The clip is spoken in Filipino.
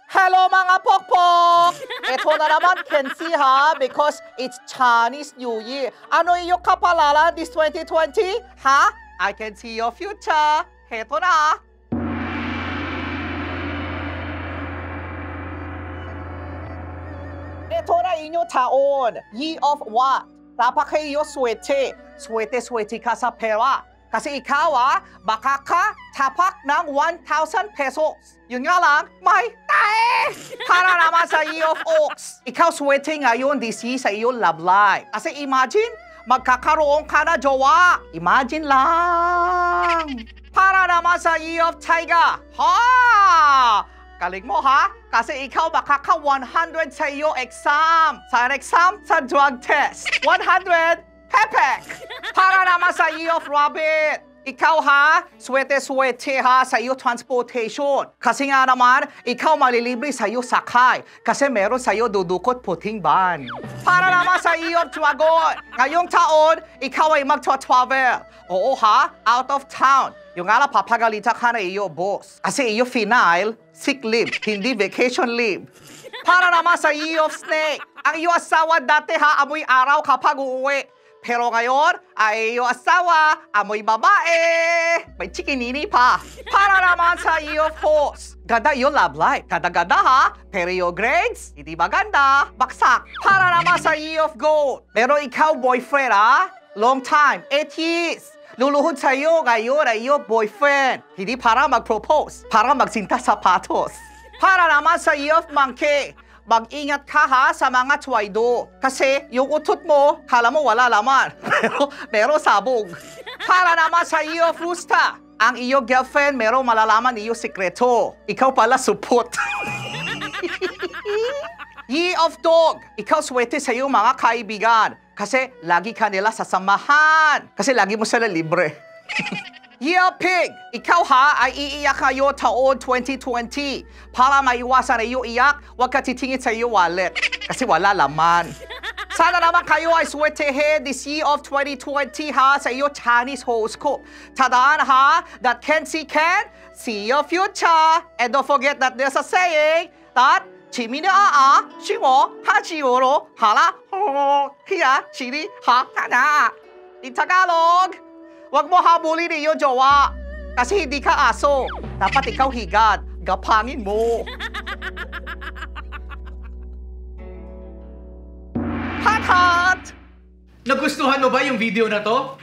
Hello mga pokpok! Ito na naman, Kenzie ha, because it's Chinese New Year. Ano iyong kapalala this 2020? Ha? I can see your future. Ito na. Ito na inyong taon. Year of what? Dapat kayo swerte. Swerte ka sa pera. Kasi ikaw makakatapak ng 1,000 pesos. Yun nga lang, may tae! Para naman sa Year of Ox. Ikaw swerte ngayon this year sa iyong love life. Kasi imagine, magkakaroon ka na jowa. Imagine lang. Para naman sa Year of Tiger. Ha! Galing mo ha? Kasi ikaw makaka 100 sa iyong exam. Sa exam, sa drug test. 100 pepek! Para naman sa Year of Rabbit. Ikaw ha, swerte ha sa iyo transportation. Kasi nga naman, ikaw malilibre sa iyo sakay. Kasi meron sa iyo dudukot puting ban. Para naman sa Year of Dragon. Ngayong taon, ikaw ay magtra-travel. Oo ha, out of town. Yung nga lang papagalitan ka na iyo boss. Kasi iyo final, sick leave, hindi vacation leave. Para naman sa Year of Snake. Ang iyo asawa dati ha, amoy araw kapag uuwi. Pero ngayon, ay iyong asawa, amoy babae. May chikinini pa. Para naman sa Year of Horse. Ganda iyong love life. Ganda-ganda ha. Pero iyong grades, hindi maganda. Baksak. Para naman sa Year of Gold. Pero ikaw boyfriend ha. Long time, 8 years. Luluhod sa iyo ngayon ay iyong boyfriend. Hindi para mag-propose. Para magsinta sapatos. Para naman sa Year of Monkey. Mag-ingat ka ha sa mga tuwaydo. Kasi yung utot mo, kala mo wala laman. pero sabog. Para naman sa Year of Rooster. Ang iyong girlfriend, merong malalaman iyong sikreto. Ikaw pala supot. Year of Dog. Ikaw swerte sa iyong mga kaibigan. Kasi lagi ka nila sasamahan. Kasi lagi mo sila libre. Year of Pig. Ikaw ha ay iiyak kayo taon 2020. Para maiwasan na iyo iyak, huwag ka titingin sa iyo wallet. Kasi wala laman. Sana naman kayo ay swertehin this year of 2020 ha sa iyo Chinese horoscope. Tandaan ha that Kenzie can see your future. And don't forget that there's a saying that 지민이 쉬워 하지오로 하라 히야 지리 하나. In Tagalog, wag mo habulin iyo jowa. Kasi hindi ka aso. Dapat ikaw higad. Gapangin mo. Hot! Nagustuhan mo ba yung video na to?